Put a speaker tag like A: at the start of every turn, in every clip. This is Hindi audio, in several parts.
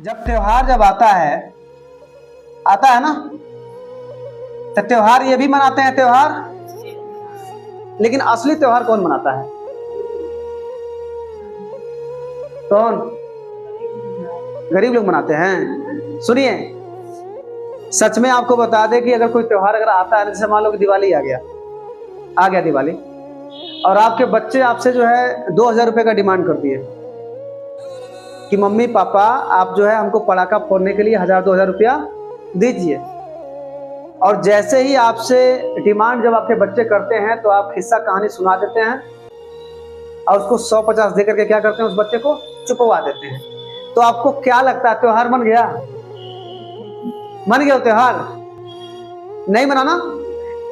A: जब आता है ना, तो त्योहार ये भी मनाते हैं त्योहार, लेकिन असली त्योहार कौन मनाता है? कौन? गरीब लोग मनाते हैं। सुनिए, सच में आपको बता दें कि अगर कोई त्योहार अगर आता है, जैसे मान लो कि दिवाली आ गया दिवाली, और आपके बच्चे आपसे जो है 2000 रुपए का डिमांड कर दिए कि मम्मी पापा आप जो है हमको पटाखा फोड़ने के लिए 1000-2000 रुपया दीजिए, और जैसे ही आपसे डिमांड जब आपके बच्चे करते हैं तो आप किस्सा कहानी सुना देते हैं और उसको 100-50 दे करके क्या करते हैं, उस बच्चे को चुपवा देते हैं। तो आपको क्या लगता है त्योहार मन गया? मन गया त्योहार? नहीं मनाना।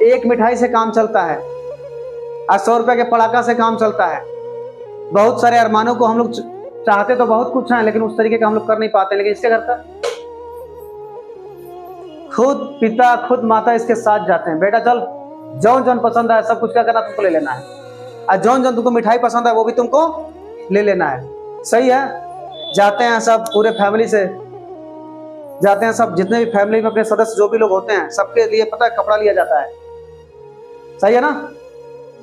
A: एक मिठाई से काम चलता है और 100 रुपए के पटाखा से काम चलता है। बहुत सारे अरमानों को हम लोग चाहते तो बहुत कुछ है, लेकिन उस तरीके का हम लोग कर नहीं पाते। लेकिन इसके घर का खुद पिता खुद माता इसके साथ जाते हैं, बेटा चल जौन जौन पसंद है सब कुछ क्या करना, तुमको ले लेना है, और जौन जौन तुमको मिठाई पसंद है वो भी तुमको ले लेना है। सही है। जाते हैं सब पूरे फैमिली से जाते हैं, सब जितने भी फैमिली में अपने सदस्य जो भी लोग होते हैं सबके लिए पता है कपड़ा लिया जाता है। सही है ना,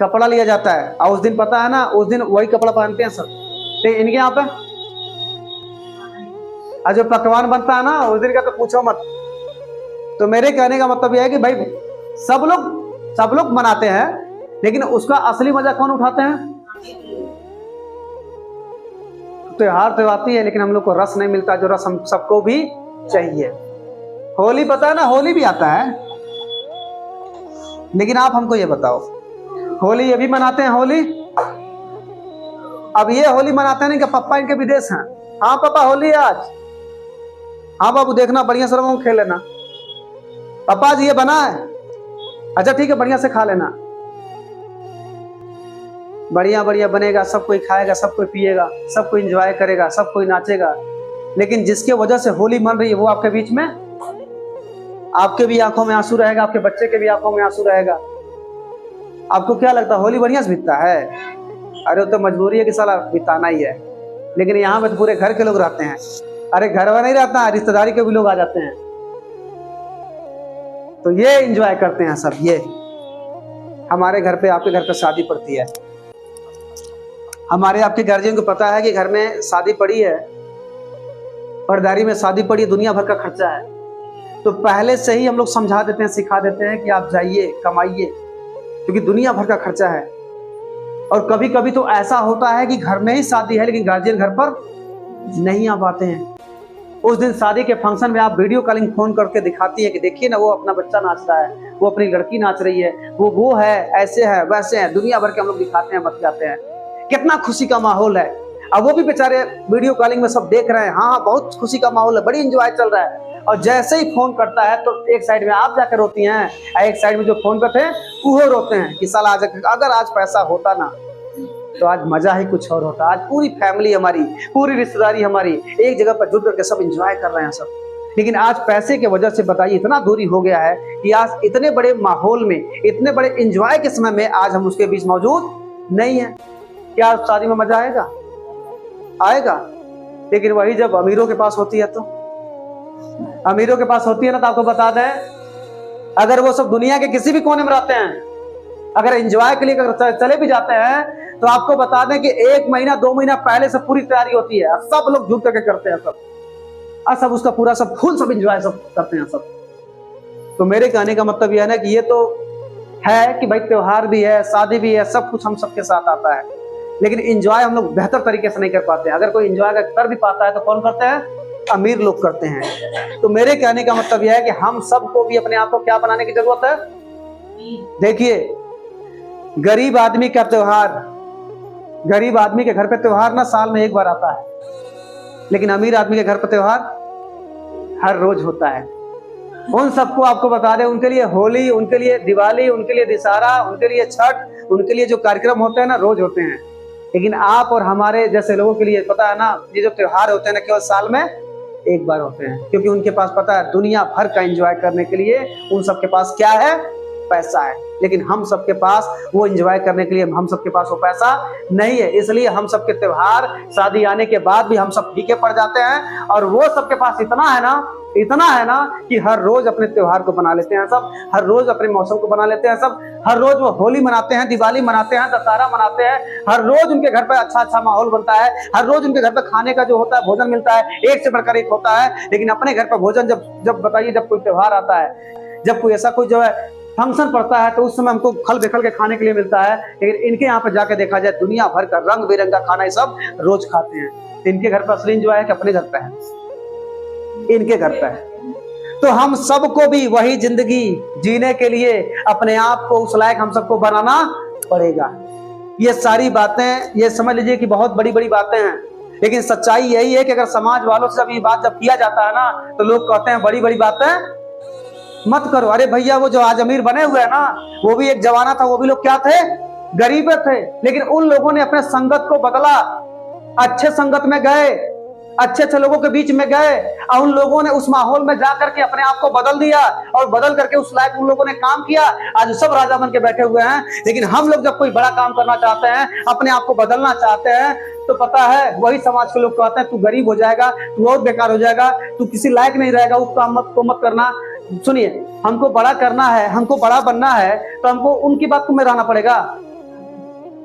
A: कपड़ा लिया जाता है, और उस दिन पता है ना, उस दिन वही कपड़ा पहनते हैं सब। तो इनके यहाँ पे और जो पकवान बनता है ना उस दिन का तो पूछो मत। तो मेरे कहने का मतलब यह है कि भाई सब लोग मनाते हैं, लेकिन उसका असली मजा कौन उठाते हैं? त्योहार तो आती है, लेकिन हम लोग को रस नहीं मिलता, जो रस हम सबको भी चाहिए। होली पता है ना, होली भी आता है, लेकिन आप हमको ये बताओ, होली ये भी मनाते हैं होली? अब ये होली मनाते हैं नहीं कि पापा इनके विदेश हैं। हाँ पापा होली है आज, हाँ बाबू देखना बढ़िया से रंगों खेल लेना, पापा जी ये बना है, अच्छा ठीक है बढ़िया से खा लेना, बढ़िया बढ़िया बनेगा, सब कोई खाएगा, सब कोई पिएगा, सब कोई एंजॉय करेगा, सब कोई नाचेगा। लेकिन जिसके वजह से होली मन रही है वो आपके बीच में, आपके भी आंखों में आंसू रहेगा, आपके बच्चे के भी आंखों में आंसू रहेगा। आपको क्या लगता है होली बढ़िया से बीतता है? अरे तो मजबूरी है कि साला बिताना ही है। लेकिन यहाँ पे तो पूरे घर के लोग रहते हैं। अरे घर में नहीं रहता है, रिश्तेदारी के भी लोग आ जाते हैं, तो ये एंजॉय करते हैं सब। ये हमारे घर पे आपके घर पे शादी पड़ती है, हमारे आपके गार्जियन को पता है कि घर में शादी पड़ी है, पर्दारी में शादी पड़ी है, दुनिया भर का खर्चा है, तो पहले से ही हम लोग समझा देते हैं, सिखा देते हैं कि आप जाइए कमाइए, क्योंकि दुनिया भर का खर्चा है। और कभी कभी तो ऐसा होता है कि घर में ही शादी है लेकिन गार्जियन घर पर नहीं आ पाते हैं। उस दिन शादी के फंक्शन में आप वीडियो कॉलिंग फोन करके दिखाती है कि देखिए ना वो अपना बच्चा नाच रहा है, वो अपनी लड़की नाच रही है, वो है, ऐसे है वैसे है, दुनिया भर के हम लोग दिखाते हैं, बतलाते हैं, कितना खुशी का माहौल है। अब वो भी बेचारे वीडियो कॉलिंग में सब देख रहे हैं, हाँ बहुत खुशी का माहौल है, बड़ी एंजॉय चल रहा है। और जैसे ही फोन करता है तो एक साइड में आप जाकर रोती हैं, एक साइड में जो फोन पे थे वो रोते हैं कि साला अगर आज पैसा होता ना तो आज मजा ही कुछ और होता। आज पूरी फैमिली हमारी, पूरी रिश्तेदारी हमारी एक जगह पर जुट करके सब एंजॉय कर रहे हैं सब। लेकिन आज पैसे की वजह से बताइए इतना दूरी हो गया है कि आज इतने बड़े माहौल में, इतने बड़े एंजॉय के समय में आज हम उसके बीच मौजूद नहीं है। क्या शादी में मजा आएगा? लेकिन वही जब अमीरों के पास होती है, तो अमीरों के पास होती है ना, तो आपको बता दें, अगर वो सब दुनिया के किसी भी कोने में रहते हैं, अगर एंजॉय के लिए चले भी जाते हैं, तो आपको बता दें कि 1 महीना 2 महीना पहले से पूरी तैयारी होती है, सब लोग जुट करके करते हैं सब, और सब उसका पूरा सब फुल सब एंजॉय सब करते हैं सब। तो मेरे कहने का मतलब यह है ना कि ये तो है कि भाई त्योहार भी है, शादी भी है, सब कुछ हम सबके साथ आता है, लेकिन एंजॉय हम लोग बेहतर तरीके से नहीं कर पाते हैं। अगर कोई एंजॉय कर भी पाता है तो कौन करते हैं? अमीर लोग करते हैं। तो मेरे कहने का मतलब यह है कि हम सबको भी अपने आप को क्या बनाने की जरूरत है? देखिए, गरीब आदमी का त्योहार, गरीब आदमी के घर पे त्योहार ना साल में 1 बार आता है, लेकिन अमीर आदमी के घर पे त्योहार हर रोज होता है। उन सबको आपको बता दें, उनके लिए होली, उनके लिए दिवाली, उनके लिए दशहरा, उनके लिए छठ, उनके लिए जो कार्यक्रम होते हैं ना रोज होते हैं। लेकिन आप और हमारे जैसे लोगों के लिए पता है ना, ये जो त्योहार होते हैं ना केवल साल में 1 बार होते हैं, क्योंकि उनके पास पता है दुनिया भर का एंजॉय करने के लिए उन सबके पास क्या है? पैसा है। लेकिन हम सबके पास वो एंजॉय करने के लिए हम सबके पास वो पैसा नहीं है। इसलिए हम सबके त्योहार शादी आने के बाद भी हम सब फीके पड़ जाते हैं। और वो सबके पास इतना है ना कि हर रोज अपने त्योहार को बना लेते हैं सब, हर रोज अपने मौसम को बना लेते हैं सब, हर रोज वो होली मनाते हैं, दिवाली मनाते हैं, दशहरा मनाते हैं, हर रोज उनके घर पे अच्छा माहौल बनता है, हर रोज उनके घर पे खाने का जो होता है भोजन मिलता है, एक से बढ़कर एक होता है। लेकिन अपने घर पर भोजन जब बताइए, जब कोई त्योहार आता है, जब कोई ऐसा कोई जो है फंक्शन पड़ता है, तो उस समय हमको खल बेखल के खाने के लिए मिलता है। लेकिन इनके यहाँ पर जाके देखा जाए, दुनिया भर का रंग बिरंगा खाना ये सब रोज खाते हैं। इनके घर पर असली एंजॉय है कि अपने घर पे है, इनके घर पे है। तो हम सबको भी वही जिंदगी जीने के लिए अपने आप को उस लायक हम सबको बनाना पड़ेगा। ये सारी बातें ये समझ लीजिए कि बहुत बड़ी बड़ी बातें हैं, लेकिन सच्चाई यही है कि अगर समाज वालों से जब ये बात जब किया जाता है ना, तो लोग कहते हैं बड़ी बड़ी बातें मत करो। अरे भैया, वो जो आज अमीर बने हुए हैं ना, वो भी एक जमाना था, वो भी लोग क्या थे? गरीब थे। लेकिन उन लोगों ने अपने संगत को बदला, अच्छे संगत में गए, अच्छे लोगों के बीच में गए, और उन लोगों ने उस माहौल में जा करके अपने आप को बदल दिया, और बदल करके उस लायक उन लोगों ने काम किया। आज सब राजा बन के बैठे हुए हैं। लेकिन हम लोग जब कोई बड़ा काम करना चाहते हैं, अपने आप को बदलना चाहते हैं, तो पता है वही समाज के लोग कहते हैं तू गरीब हो जाएगा, तू और बेकार हो जाएगा, तू किसी लायक नहीं रहेगा, उस काम मत करना। सुनिए, हमको बड़ा करना है, हमको बड़ा बनना है, तो हमको उनकी बात में रहना पड़ेगा।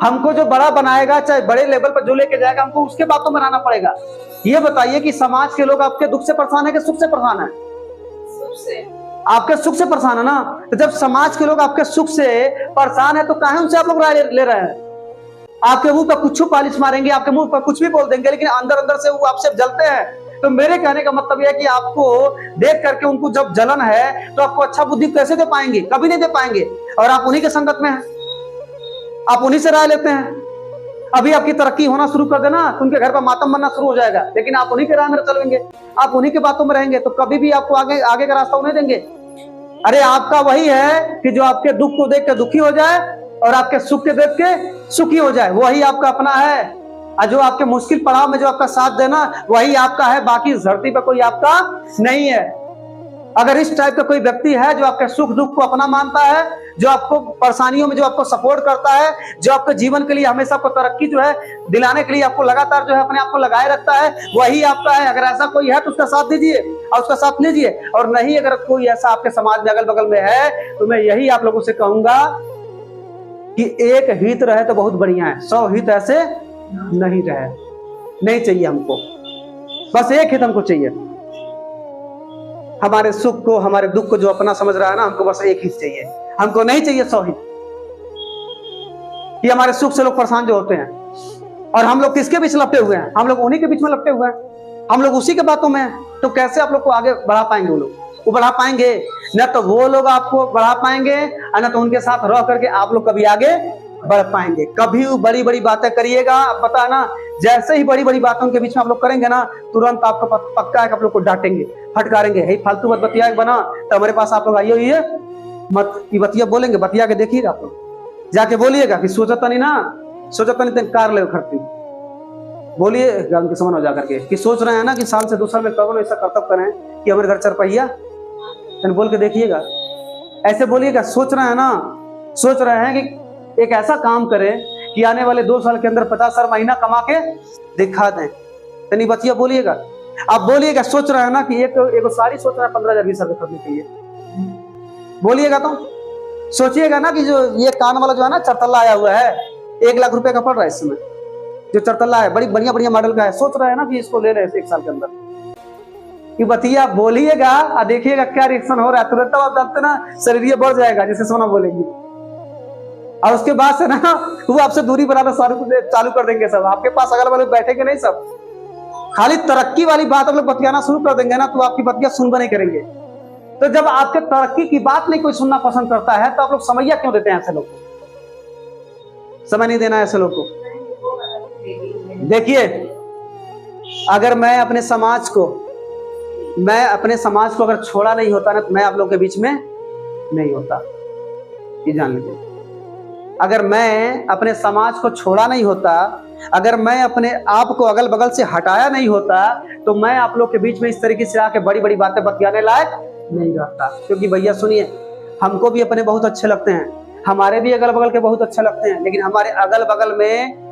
A: हमको जो बड़ा बनाएगा, चाहे बड़े लेवल पर जो लेके जाएगा, हमको उसके बातों में रहना पड़ेगा। ये बताइए कि समाज के लोग आपके दुख से परेशान है कि सुख से परेशान है? आपके सुख से परेशान है ना। तो जब समाज के लोग आपके सुख से परेशान है, तो काहे उनसे आप लोग राय ले रहे हैं? आपके मुंह पर कुछ पालिश मारेंगे, आपके मुंह पर कुछ भी बोल देंगे, लेकिन अंदर अंदर से वो आपसे जलते हैं। तो मेरे कहने का मतलब यह है कि आपको देख करके उनको जब जलन है, तो आपको अच्छा बुद्धि कैसे दे पाएंगे? कभी नहीं दे पाएंगे। और आप उन्हीं के संगत में हैं, आप उन्हीं से राय लेते हैं। अभी आपकी तरक्की होना शुरू कर देना, तो उनके घर पर मातम बनना शुरू हो जाएगा। लेकिन आप उन्हीं के राह में चलेंगे, आप उन्हीं की बातों में रहेंगे, तो कभी भी आपको आगे का रास्ता उन्हें देंगे। अरे आपका वही है कि जो आपके दुख को देख के दुखी हो जाए, और आपके सुख के देख के सुखी हो जाए, वही आपका अपना है। और जो आपके मुश्किल पड़ाव में जो आपका साथ देना, वही आपका है। बाकी इस धरती पर कोई आपका नहीं है। अगर इस टाइप का कोई व्यक्ति है जो आपके सुख दुख को अपना मानता है, जो आपको परेशानियों में जो आपको सपोर्ट करता है, जो आपके जीवन के लिए हमेशा आपको तरक्की जो है दिलाने के लिए आपको लगातार जो है अपने आप को लगाए रखता है, वही आपका है। अगर ऐसा कोई है तो उसका साथ दीजिए और उसका साथ लीजिए। और नहीं, अगर कोई ऐसा आपके समाज में अगल बगल में है, तो मैं यही आप लोगों से कहूंगा कि एक हित रहे तो बहुत बढ़िया है, 100 हित ऐसे नहीं रहे। नहीं चाहिए हमको, बस एक हित हमको चाहिए। हमारे सुख को, हमारे दुख को जो अपना समझ रहा है ना, हमको बस एक हित चाहिए। हमको नहीं चाहिए 100 हित। ये हमारे सुख से लोग परेशान जो होते हैं, और हम लोग किसके बीच लपटे हुए हैं? हम लोग उन्हीं के बीच में लपटे हुए हैं, हम लोग उसी के बातों में हैं। तो कैसे आप लोग को आगे बढ़ा पाएंगे? वो बढ़ा पाएंगे न, तो वो लोग आपको बढ़ा पाएंगे, न तो उनके साथ रह करके आप लोग कभी आगे बढ़ पाएंगे। कभी बड़ी बड़ी बातें करिएगा, आप पता है ना, जैसे ही बड़ी बड़ी बातों के बीच में आप लोग करेंगे ना, तुरंत आपको पक्का है कि आप लोग को डांटेंगे, फटकारेंगे। हे फालतू बात बतिया बना, तो हमारे पास आप लोग आइए, ये मत की बतिया बोलेंगे, बतिया के देखिएगा। आप लोग जाके बोलिएगा कि सोचता नहीं कार ले खरती, बोलिएगा उनके समझ हो जाकर के कि सोच रहे हैं ना कि साल से 2 साल में कब ऐसा कर्तव्य करें कि हमारे घर चरपहिया, बोल के देखिएगा। ऐसे बोलिएगा, सोच रहे हैं ना, सोच रहे हैं कि एक ऐसा काम करें कि आने वाले 2 साल के अंदर 50,000 महीना कमा के दिखा दें। तनी बतिया बोलिएगा। आप बोलिएगा, सोच रहे हैं ना कि एक साड़ी सोच रहे हैं 15,000 20,000 खरीदने के लिए, बोलिएगा। तो सोचिएगा ना कि जो ये कान वाला जो है ना चरतल्ला आया हुआ है, 1 लाख रुपए का पड़ रहा है इस समय, जो चरतल्ला है, बड़ी बढ़िया मॉडल का है, सोच रहे हैं ना कि इसको ले रहे 1 साल के अंदर। कि बतिया बोलिएगा और देखिएगा क्या रिएक्शन हो रहा है। तुरंत आप जानते ना, शरीर बढ़ जाएगा जैसे सोना बोलेंगे, और उसके बाद से ना वो आपसे दूरी बनाना चालू कर देंगे। सब आपके पास अगल बगल बैठेंगे नहीं, सब खाली तरक्की वाली बात हम लोग बतियाना शुरू कर देंगे ना, तो आपकी बतिया सुनबा नहीं करेंगे। तो जब आपके तरक्की की बात नहीं कोई सुनना पसंद करता है, तो आप लोग समैया क्यों देते हैं ऐसे लोग को? समय नहीं देना ऐसे लोग को। देखिए, अगर मैं अपने समाज को अगर छोड़ा नहीं होता ना, तो मैं आप लोग के बीच में नहीं होता, ये जान लीजिए। अगर मैं अपने समाज को छोड़ा नहीं होता, अगर मैं अपने आप को अगल बगल से हटाया नहीं होता, तो मैं आप लोग के बीच में इस तरीके से आके बड़ी बड़ी बातें बतियाने लायक नहीं रहता। क्योंकि भैया सुनिए, हमको भी अपने बहुत अच्छे लगते हैं, हमारे भी अगल बगल के बहुत अच्छे लगते हैं, लेकिन हमारे अगल बगल में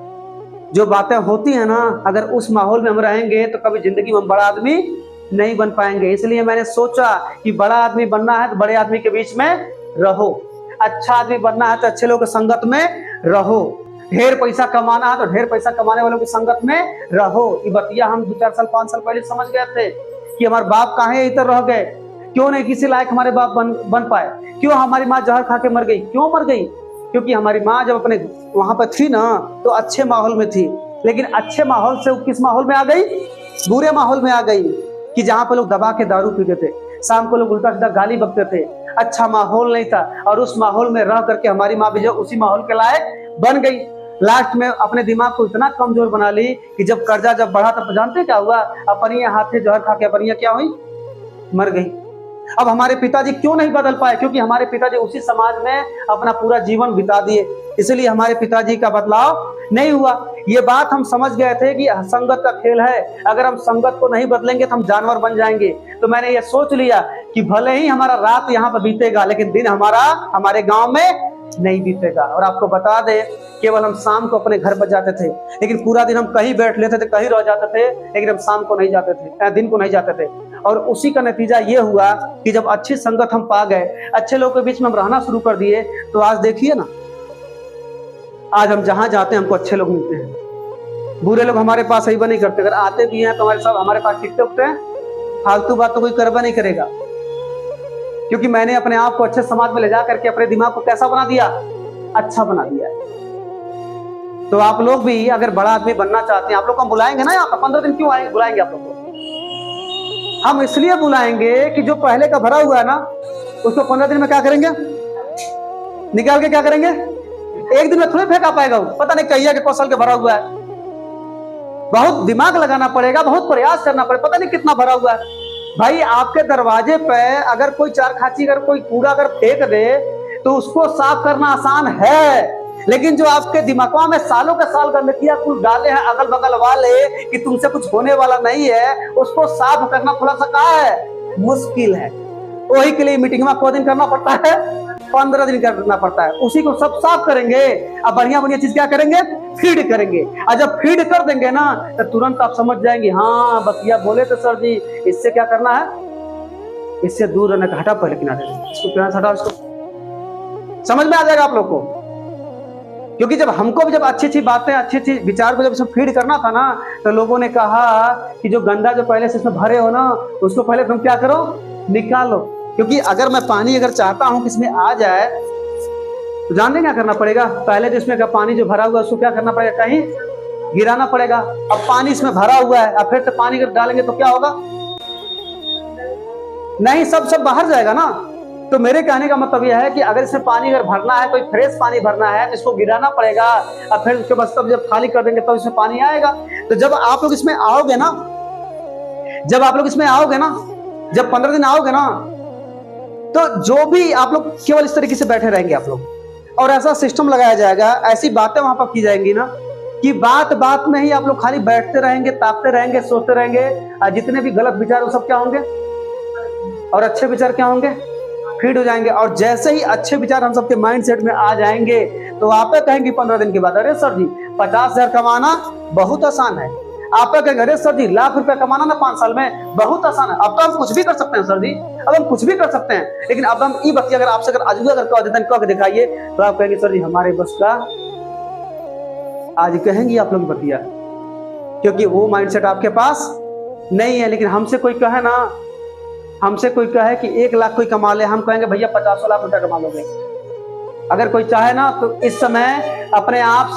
A: जो बातें होती है ना, अगर उस माहौल में हम रहेंगे तो कभी जिंदगी में हम बड़ा आदमी नहीं बन पाएंगे। इसलिए मैंने सोचा कि बड़ा आदमी बनना है तो बड़े आदमी के बीच में रहो, अच्छा आदमी बनना है तो अच्छे लोगों की संगत में रहो, ढेर पैसा कमाना है तो ढेर पैसा कमाने वालों की संगत में रहो। ये बतिया हम 2-4 साल 5 साल पहले समझ गए थे कि हमारे बाप कहाँ इधर रह गए, क्यों नहीं किसी लायक हमारे बाप बन पाए, क्यों हमारी माँ जहर खा के मर गई, क्यों मर गई? क्योंकि हमारी माँ जब अपने वहां पर थी ना तो अच्छे माहौल में थी, लेकिन अच्छे माहौल से वो किस माहौल में आ गई? बुरे माहौल में आ गई, कि जहाँ पे लोग दबा के दारू पीते थे, शाम को लोग उल्टा सीधा गाली बकते थे, अच्छा माहौल नहीं था। और उस माहौल में रह करके हमारी माँ भी जो उसी माहौल के लायक बन गई। लास्ट में अपने दिमाग को इतना कमजोर बना ली कि जब कर्जा जब बढ़ा तब जानते क्या हुआ? अपनी हाथ से जहर खा के अपनी क्या हुई? मर गई। अब हमारे पिताजी क्यों नहीं बदल पाए? क्योंकि हमारे पिताजी उसी समाज में अपना पूरा जीवन बिता दिए, इसलिए हमारे पिताजी का बदलाव नहीं हुआ। ये बात हम समझ गए थे कि संगत का खेल है, अगर हम संगत को नहीं बदलेंगे तो हम जानवर बन जाएंगे। तो मैंने ये सोच लिया कि भले ही हमारा रात यहाँ पर बीतेगा, लेकिन दिन हमारा हमारे गांव में नहीं बीतेगा। और आपको बता दें, केवल हम शाम को अपने घर पर जाते थे, लेकिन पूरा दिन हम कहीं बैठ लेते थे, कहीं रह जाते थे, लेकिन हम शाम को नहीं जाते थे, दिन को नहीं जाते थे। और उसी का नतीजा ये हुआ कि जब अच्छी संगत हम पा गए, अच्छे लोगों के बीच में हम रहना शुरू कर दिए, तो आज देखिए ना, आज हम जहां जाते हैं हमको अच्छे लोग मिलते हैं, बुरे लोग हमारे पास सही नहीं करते। अगर आते भी हैं तो हमारे पास टिकते उठते हैं, फालतू बात तो कोई करवा नहीं करेगा। क्योंकि मैंने अपने आप को अच्छे समाज में ले जा करके अपने दिमाग को कैसा बना दिया? अच्छा बना दिया। तो आप लोग भी अगर बड़ा आदमी बनना चाहते हैं, आप लोग को हम बुलाएंगे ना यहाँ पर। 15 दिन क्यों आएंगे बुलाएंगे आप लोग को? हम इसलिए बुलाएंगे कि जो पहले का भरा हुआ है ना, उसको 15 दिन में क्या करेंगे? निकाल के क्या करेंगे? एक दिन में थोड़ी फेंका पाएगा वो, पता नहीं कहिए के कौशल के भरा हुआ है। बहुत दिमाग लगाना पड़ेगा, बहुत प्रयास करना पड़ेगा, पता नहीं कितना भरा हुआ है। भाई आपके दरवाजे पे अगर कोई चार खाची अगर कोई कूड़ा अगर फेंक दे तो उसको साफ करना आसान है, लेकिन जो आपके दिमागों में सालों के साल गंदगियां कुल डाले हैं अगल बगल वाले कि तुमसे कुछ होने वाला नहीं है, उसको साफ करना थोड़ा सा क्या है? मुश्किल है। वही के लिए मीटिंग में को दिन करना पड़ता है? 15 दिन करना पड़ता है। उसी को सब साफ करेंगे, अब बढ़िया बढ़िया चीज क्या करेंगे? फीड करेंगे। और जब फीड कर देंगे ना तो तुरंत आप समझ जाएंगे, हाँ बतिया बोले तो सर जी इससे क्या करना है, इससे दूर रहने का। हटा पहले किनारे, इसको किनारे हटाओ, इसको समझ में आ जाएगा आप लोग को। क्योंकि जब हमको भी जब अच्छी अच्छी बातें अच्छी अच्छी विचार को जब इसमें फीड करना था ना, तो लोगों ने कहा कि जो गंदा जो पहले से इसमें भरे हो ना, उसको पहले तुम क्या करो? निकालो। क्योंकि अगर मैं पानी अगर चाहता हूं कि इसमें आ जाए तो जानते क्या करना पड़ेगा? पहले तो इसमें का पानी जो भरा हुआ है उसको क्या करना पड़ेगा? कहीं गिराना पड़ेगा। अब पानी इसमें भरा हुआ है, अब फिर से पानी अगर डालेंगे तो क्या होगा? नहीं, सब बाहर जाएगा ना। तो मेरे कहने का मतलब यह है कि अगर इसमें पानी अगर भरना है, कोई फ्रेश पानी भरना है तो इसको गिराना पड़ेगा, और फिर उसके बाद तब जब खाली कर देंगे तब इसमें पानी आएगा। तो जब आप लोग इसमें आओगे ना, जब आप लोग इसमें आओगे ना, जब 15 दिन आओगे ना, तो जो भी आप लोग केवल इस तरीके से बैठे रहेंगे आप लोग, और ऐसा सिस्टम लगाया जाएगा, ऐसी बातें वहां पर की जाएंगी ना कि बात बात में ही आप लोग खाली बैठते रहेंगे, ताकते रहेंगे, सोचते रहेंगे, और जितने भी गलत विचार वो सब क्या होंगे और अच्छे विचार क्या होंगे? फीड हो जाएंगे। और जैसे ही अच्छे विचार हम सबके माइंड सेट में आ जाएंगे तो आप कहेंगे 15 दिन के बाद, अरे सर जी 50,000 कमाना बहुत आसान है। आप कहेंगे अरे सर जी लाख रुपया कमाना ना 5 साल में बहुत आसान है। अब तो हम कुछ भी कर सकते हैं सर जी, अब हम कुछ भी कर सकते हैं। लेकिन अब हम ये बतिया अगर आपसे अगर अजुआ अगर कह देते हैं, दिखाइए, तो आप कहेंगे सर जी हमारे बस का, आज कहेंगे आप लोग बतिया, क्योंकि वो माइंडसेट आपके पास नहीं है। लेकिन हमसे कोई कहे ना, हमसे कोई कहे कि 1 लाख कोई कमा ले, हम कहेंगे भैया 50 लाख रुपया कमा लोगे। अगर कोई चाहे ना तो इस समय अपने आप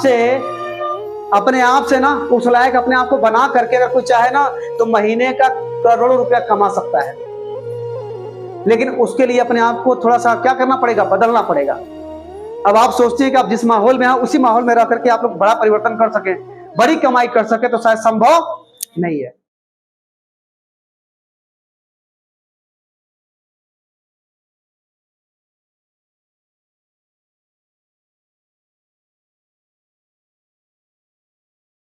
A: से ना उस लायक अपने आप को बना करके अगर कोई चाहे ना तो महीने का करोड़ों रुपया कमा सकता है। लेकिन उसके लिए अपने आप को थोड़ा सा क्या करना पड़ेगा? बदलना पड़ेगा। अब आप सोचते हैं कि आप जिस माहौल में हैं उसी माहौल में रह करके आप लोग बड़ा परिवर्तन कर सकें, बड़ी कमाई कर सके, तो शायद संभव नहीं है।